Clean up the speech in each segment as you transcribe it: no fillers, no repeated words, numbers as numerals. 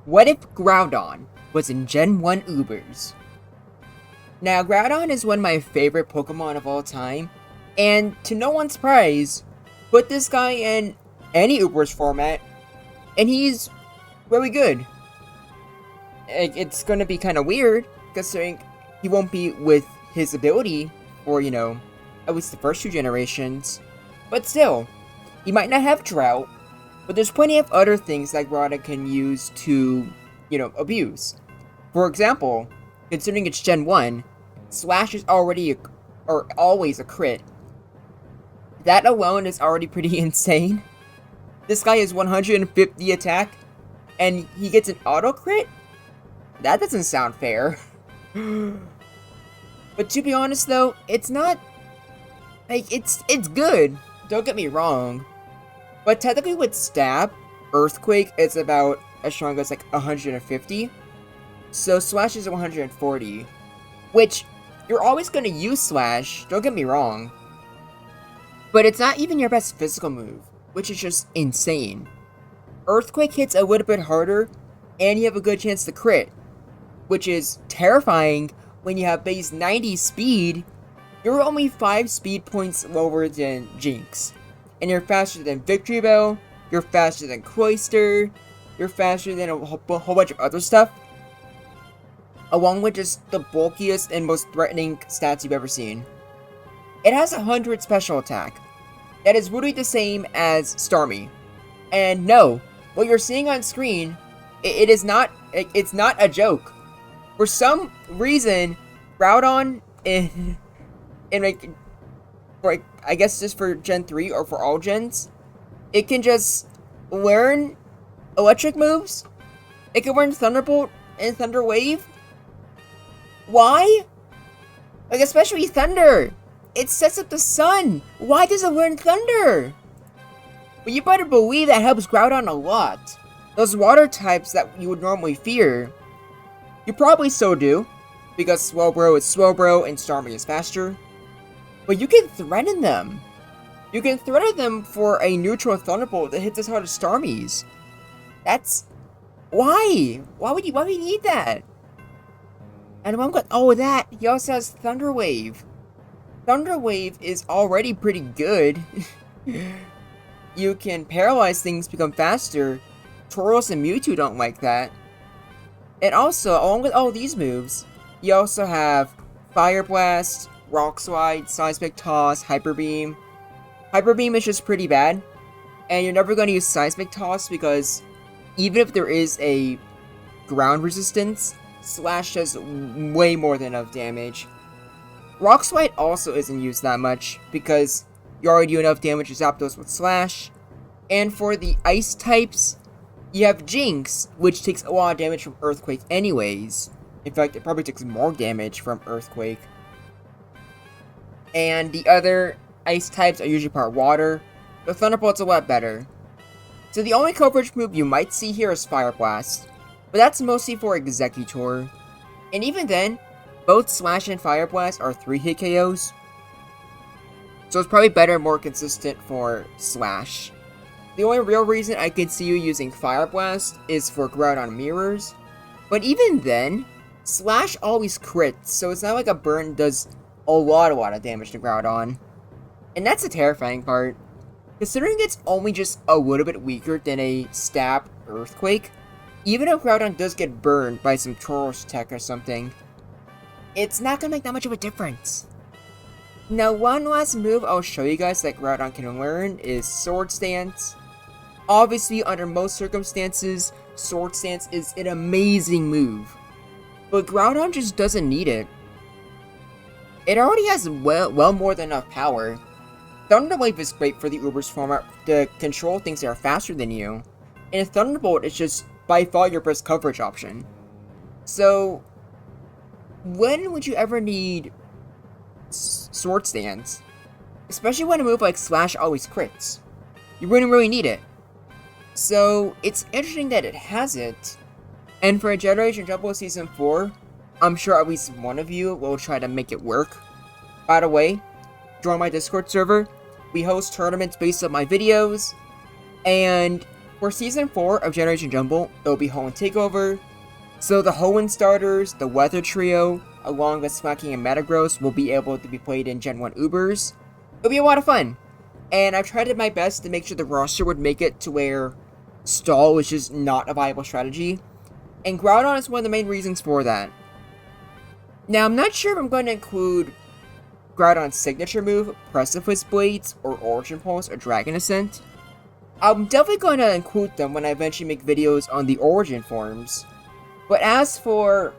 What if Groudon was in Gen 1 Ubers? Now, Groudon is one of my favorite Pokemon of all time, and to no one's surprise, put this guy in any Ubers format, and he's really good. It's gonna be kind of weird, considering he won't be with his ability for, at least the first 2 generations. But still, he might not have Drought, but there's plenty of other things that Groudon can use to, abuse. For example, considering it's Gen 1, Slash is always a crit. That alone is already pretty insane. This guy is 150 attack, and he gets an auto crit? That doesn't sound fair. But to be honest though, it's not, it's good, don't get me wrong. But technically with Stab, Earthquake is about as strong as 150. So Slash is 140. Which, you're always going to use Slash, don't get me wrong. But it's not even your best physical move, which is just insane. Earthquake hits a little bit harder, and you have a good chance to crit. Which is terrifying when you have base 90 speed. You're only 5 speed points lower than Jinx. And you're faster than Victory Bell, you're faster than Cloyster, you're faster than a whole bunch of other stuff. Along with just the bulkiest and most threatening stats you've ever seen. It has 100 special attack. That is literally the same as Starmie. And no, what you're seeing on screen, it's not a joke. For some reason, Groudon I guess just for Gen 3 or for all gens, it can just learn electric moves. It can learn Thunderbolt and Thunder Wave. Why? Especially Thunder. It sets up the sun. Why does it learn Thunder? But you better believe that helps Groudon a lot. Those water types that you would normally fear, you probably so do, because Slowbro is Slowbro and Starmie is faster. But you can threaten them. You can threaten them for a neutral Thunderbolt that hits as hard as Starmie's. That's... Why? Why would you need that? And along with all of that, he also has Thunder Wave. Thunder Wave is already pretty good. You can paralyze things, become faster. Tauros and Mewtwo don't like that. And also, along with all these moves, you also have Fire Blast, Rock Slide, Seismic Toss, Hyper Beam. Hyper Beam is just pretty bad. And you're never going to use Seismic Toss because even if there is a ground resistance, Slash does way more than enough damage. Rock Slide also isn't used that much because you already do enough damage to zap those with Slash. And for the Ice types, you have Jinx, which takes a lot of damage from Earthquake anyways. In fact, it probably takes more damage from Earthquake. And the other Ice types are usually part Water. The Thunderbolt's a lot better. So the only coverage move you might see here is Fire Blast. But that's mostly for Executor. And even then, both Slash and Fire Blast are 3-hit KOs. So it's probably better and more consistent for Slash. The only real reason I could see you using Fire Blast is for Groudon Mirrors. But even then, Slash always crits, so it's not like a burn does a lot of damage to Groudon. And that's the terrifying part. Considering it's only just a little bit weaker than a Stab Earthquake, even if Groudon does get burned by some Tauros tech or something, it's not gonna make that much of a difference. Now, one last move I'll show you guys that Groudon can learn is Sword Stance. Obviously, under most circumstances, Sword Stance is an amazing move. But Groudon just doesn't need it. It already has well more than enough power. Thunder Wave is great for the Ubers format to control things that are faster than you. And Thunderbolt is just by far your best coverage option. So, when would you ever need Sword Stance? Especially when a move like Slash always crits. You wouldn't really need it. So, it's interesting that it has it. And for Generation Jumble Season 4, I'm sure at least one of you will try to make it work. By the way, join my Discord server. We host tournaments based on my videos. And For Season 4 of Generation Jumble, it will be Hoenn Takeover, so the Hoenn starters, the Weather Trio, along with Slacking and Metagross will be able to be played in Gen 1 Ubers. It'll be a lot of fun, and I've tried my best to make sure the roster would make it to where Stall is just not a viable strategy, and Groudon is one of the main reasons for that. Now, I'm not sure if I'm going to include Groudon's signature move, Precipice Blades, or Origin Pulse, or Dragon Ascent. I'm definitely going to include them when I eventually make videos on the Origin forms. But as for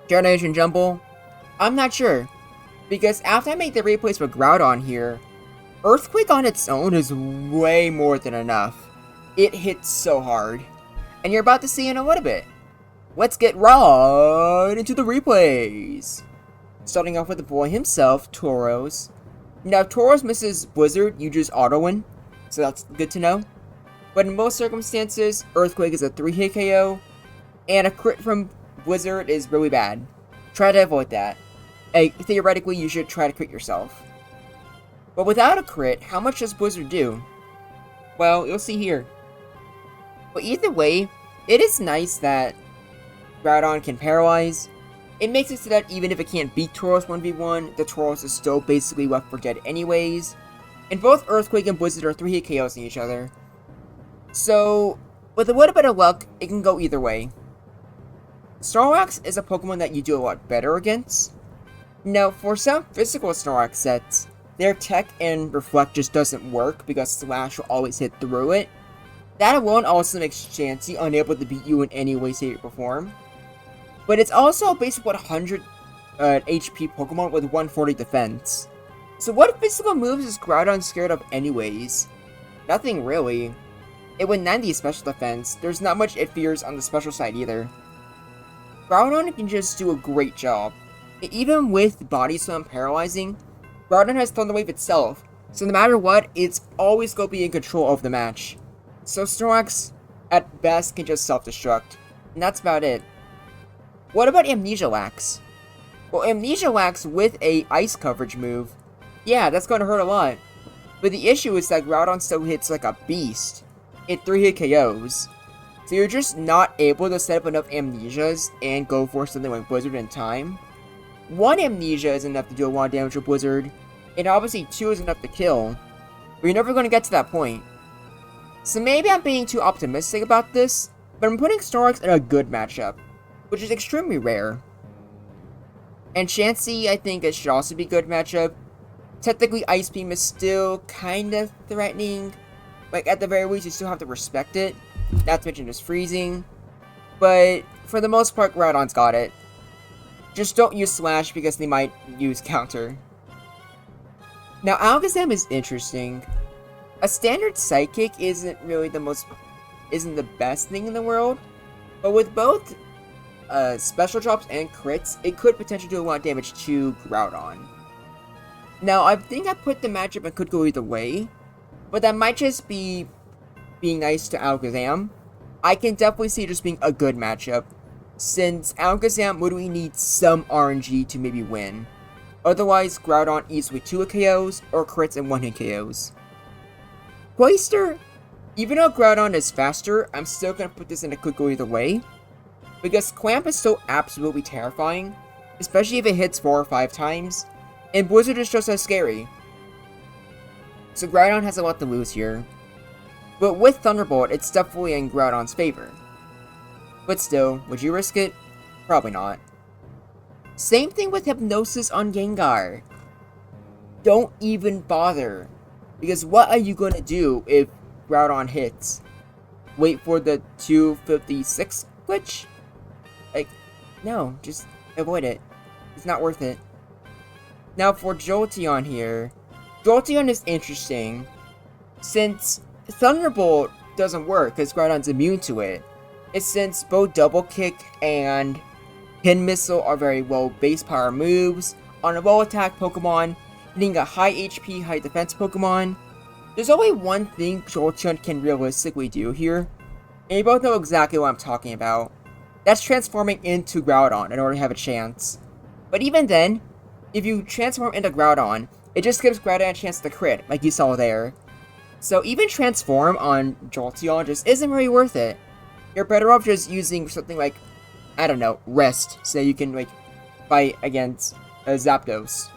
Generation Jumble, I'm not sure. Because after I make the replays for Groudon here, Earthquake on its own is way more than enough. It hits so hard. And you're about to see in a little bit. Let's get right into the replays. Starting off with the boy himself, Tauros. Now, if Tauros misses Blizzard, you just auto-win. So that's good to know. But in most circumstances, Earthquake is a 3-hit KO, and a crit from Blizzard is really bad. Try to avoid that. Theoretically, you should try to crit yourself. But without a crit, how much does Blizzard do? Well, you'll see here. But either way, it is nice that Groudon can paralyze. It makes it so that even if it can't beat Tauros 1v1, the Tauros is still basically left for dead anyways. And both Earthquake and Blizzard are 3-hit KOs in each other. So, with a little bit of luck, it can go either way. Snorlax is a Pokemon that you do a lot better against. Now, for some physical Snorlax sets, their Tech and Reflect just doesn't work because Slash will always hit through it. That alone also makes Chansey unable to beat you in any way, shape, or form. But it's also a basic 100 HP Pokemon with 140 defense. So what physical moves is Groudon scared of anyways? Nothing really. It with 90 special defense, there's not much it fears on the special side either. Groudon can just do a great job. Even with Body Slam paralyzing, Groudon has Thunder Wave itself, so no matter what, it's always going to be in control of the match. So Snorlax, at best, can just self-destruct, and that's about it. What about Amnesia Lax? Well, Amnesia Lax with a Ice coverage move, yeah, that's going to hurt a lot. But the issue is that Groudon still hits like a beast. It 3-hit KOs. So you're just not able to set up enough Amnesias and go for something like Blizzard in time. One Amnesia is enough to do a lot of damage with Blizzard, and obviously 2 is enough to kill. But you're never going to get to that point. So maybe I'm being too optimistic about this, but I'm putting Snorlax in a good matchup, which is extremely rare. And Chansey, I think it should also be a good matchup. Technically, Ice Beam is still kind of threatening. Like, at the very least, you still have to respect it. Not to mention just freezing. But, for the most part, Groudon's got it. Just don't use Slash because they might use Counter. Now, Alakazam is interesting. A standard Psychic isn't the best thing in the world. But with both special drops and crits, it could potentially do a lot of damage to Groudon. Now, I think I put the matchup and could go either way, but that might just be being nice to Alakazam. I can definitely see it just being a good matchup, since Alakazam literally needs some RNG to maybe win. Otherwise, Groudon easily 2-hit KOs or crits and 1-hit KOs. Cloyster, even though Groudon is faster, I'm still going to put this in a could go either way, because Clamp is so absolutely terrifying, especially if it hits 4 or 5 times. And Blizzard is just as scary. So Groudon has a lot to lose here. But with Thunderbolt, it's definitely in Groudon's favor. But still, would you risk it? Probably not. Same thing with Hypnosis on Gengar. Don't even bother. Because what are you going to do if Groudon hits? Wait for the 256 glitch? Like, no, just avoid it. It's not worth it. Now for Jolteon here, Jolteon is interesting, since Thunderbolt doesn't work because Groudon's immune to it. It's since both Double Kick and Pin Missile are very low base power moves on a low attack Pokemon, hitting a high HP, high defense Pokemon. There's only one thing Jolteon can realistically do here, and you both know exactly what I'm talking about. That's transforming into Groudon in order to have a chance. But even then, if you transform into Groudon, it just gives Groudon a chance to crit, like you saw there. So even Transform on Jolteon just isn't really worth it. You're better off just using something like, I don't know, Rest, so you can like fight against Zapdos.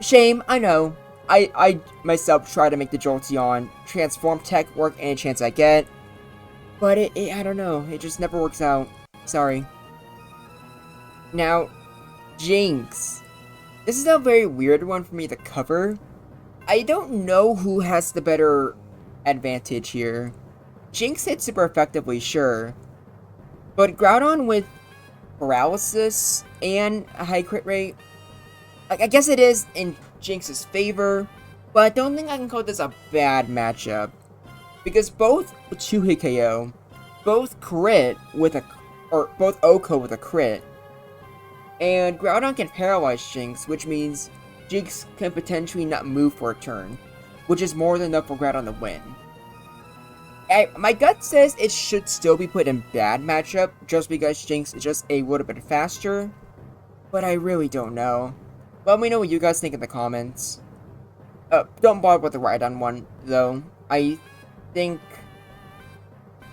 Shame, I know. I myself try to make the Jolteon Transform tech work any chance I get, but I don't know, it just never works out. Sorry. Now, Jinx. This is a very weird one for me to cover. I don't know who has the better advantage here. Jinx hits super effectively, sure. But Groudon with paralysis and a high crit rate, I guess it is in Jinx's favor, but I don't think I can call this a bad matchup. Because both 2-hit KO, both crit with a, or both OHKO with a crit, and Groudon can paralyze Jinx, which means Jinx can potentially not move for a turn, which is more than enough for Groudon to win. My gut says it should still be put in bad matchup, just because Jinx is just a little bit faster, but I really don't know. Let me know what you guys think in the comments. Don't bother with the Groudon one, though. I think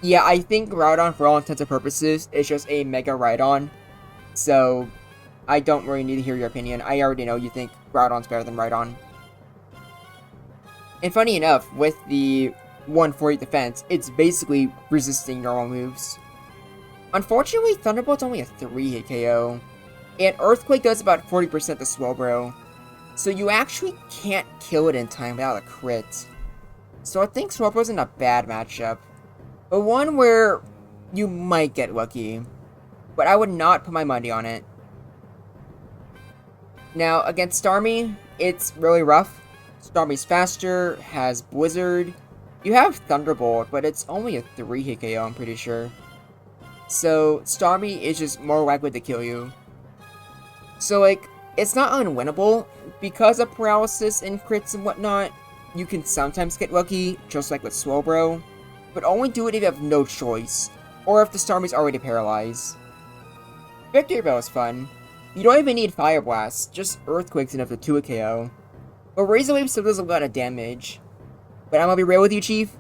Groudon, for all intents and purposes, is just a Mega Rhydon, so I don't really need to hear your opinion. I already know you think Groudon's better than Rhydon. And funny enough, with the 140 defense, it's basically resisting normal moves. Unfortunately, Thunderbolt's only a 3-hit KO, and Earthquake does about 40% to Slowbro, so you actually can't kill it in time without a crit. So I think Slowbro's in a bad matchup, but one where you might get lucky, but I would not put my money on it. Now, against Starmie, it's really rough. Starmie's faster, has Blizzard. You have Thunderbolt, but it's only a 3-hit KO, I'm pretty sure. So, Starmie is just more likely to kill you. So, like, it's not unwinnable. Because of paralysis and crits and whatnot, you can sometimes get lucky, just like with Slowbro. But only do it if you have no choice, or if the Starmie's already paralyzed. Victory Bell is fun. You don't even need Fire Blast, just Earthquake's enough to 2-hit KO. But Razor Wave still does a lot of damage. But I'm gonna be real with you, Chief.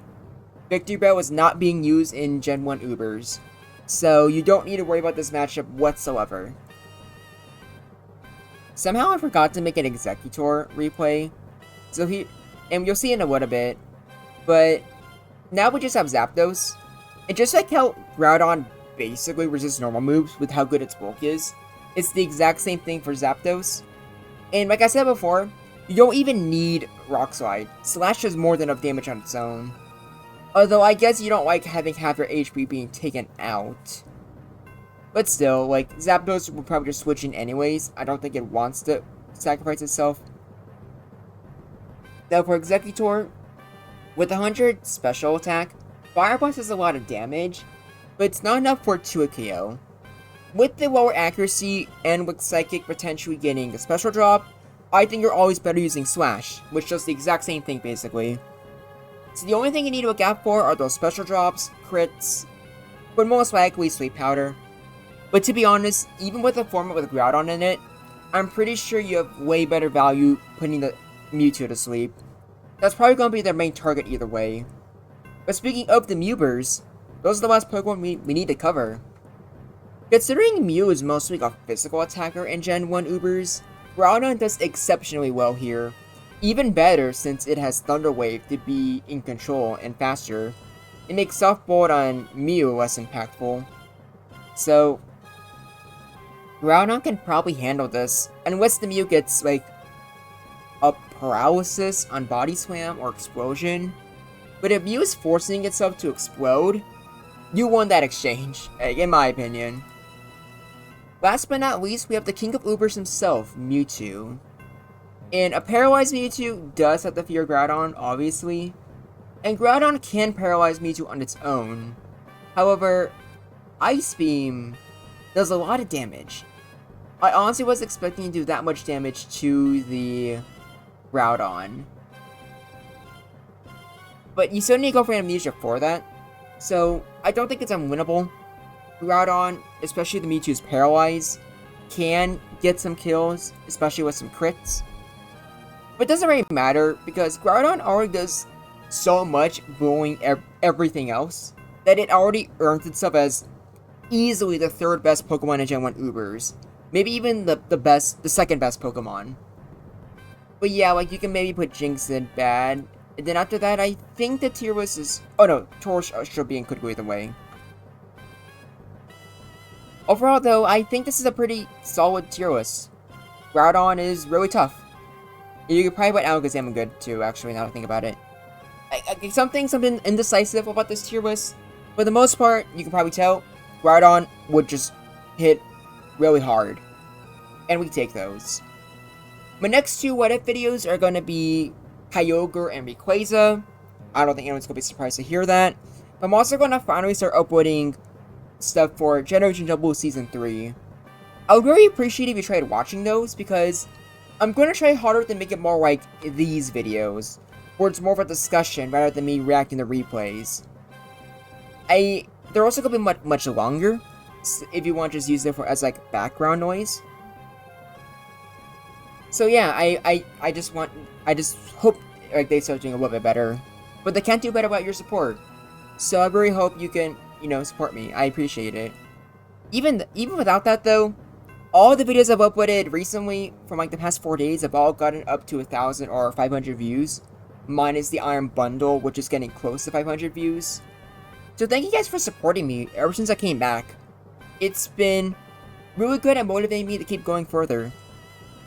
Victory Bell is not being used in Gen 1 Ubers. So you don't need to worry about this matchup whatsoever. Somehow I forgot to make an Executor replay. And you'll see in a little bit. But now we just have Zapdos. And just like how Groudon basically resists normal moves with how good its bulk is, it's the exact same thing for Zapdos. And like I said before, you don't even need Rock Slide. Slash does more than enough damage on its own. Although I guess you don't like having half your HP being taken out. But still, like, Zapdos will probably just switch in anyways. I don't think it wants to sacrifice itself. Now for Executor, with 100 special attack, Fire Blast does a lot of damage, but it's not enough for a 2-hit KO. With the lower accuracy, and with Psychic potentially getting a special drop, I think you're always better using Slash, which does the exact same thing basically. So the only thing you need to look out for are those special drops, crits, but most likely Sleep Powder. But to be honest, even with a format with Groudon in it, I'm pretty sure you have way better value putting the Mewtwo to sleep. That's probably going to be their main target either way. But speaking of the Mewbers, those are the last Pokemon we need to cover. Considering Mew is mostly a physical attacker in Gen 1 Ubers, Groudon does exceptionally well here. Even better since it has Thunder Wave to be in control and faster. It makes Soft Bolt on Mew less impactful. So, Groudon can probably handle this, unless the Mew gets, like, a paralysis on Body Slam or Explosion. But if Mew is forcing itself to explode, you won that exchange, in my opinion. Last but not least, we have the King of Ubers himself, Mewtwo. And a paralyzed Mewtwo does have to fear Groudon, obviously. And Groudon can paralyze Mewtwo on its own. However, Ice Beam does a lot of damage. I honestly wasn't expecting to do that much damage to the Groudon. But you still need to go for Amnesia for that. So, I don't think it's unwinnable. Groudon, especially the Mewtwo's paralyzed, can get some kills, especially with some crits. But it doesn't really matter, because Groudon already does so much, blowing everything else, that it already earns itself as easily the third best Pokemon in Gen 1 Ubers. Maybe even the second best Pokemon. But yeah, like, you can maybe put Jinx in bad. And then after that, I think the tier list is... Oh no, Torch should be and could go either way. Overall though, I think this is a pretty solid tier list. Groudon is really tough. You could probably put Alakazam good too, actually, now that I think about it. Something indecisive about this tier list. For the most part, you can probably tell, Groudon would just hit really hard. And we take those. My next two what if videos are going to be Kyogre and Rayquaza. I don't think anyone's going to be surprised to hear that. But I'm also going to finally start uploading stuff for Generation Jumble Season 3. I would really appreciate if you tried watching those, because I'm going to try harder to make it more like these videos, where it's more of a discussion rather than me reacting to replays. They're also going to be much longer, if you want to just use it as like background noise. So yeah, I just hope like they start doing a little bit better, but they can't do better without your support. So I really hope you can, support me. I appreciate it. Even without that though, all the videos I've uploaded recently from like the past 4 days have all gotten up to 1,000 or 500 views, minus the Iron Bundle, which is getting close to 500 views. So thank you guys for supporting me ever since I came back. It's been really good at motivating me to keep going further.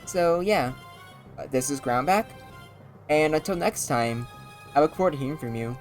So yeah, this is Groundback, and until next time, I look forward to hearing from you.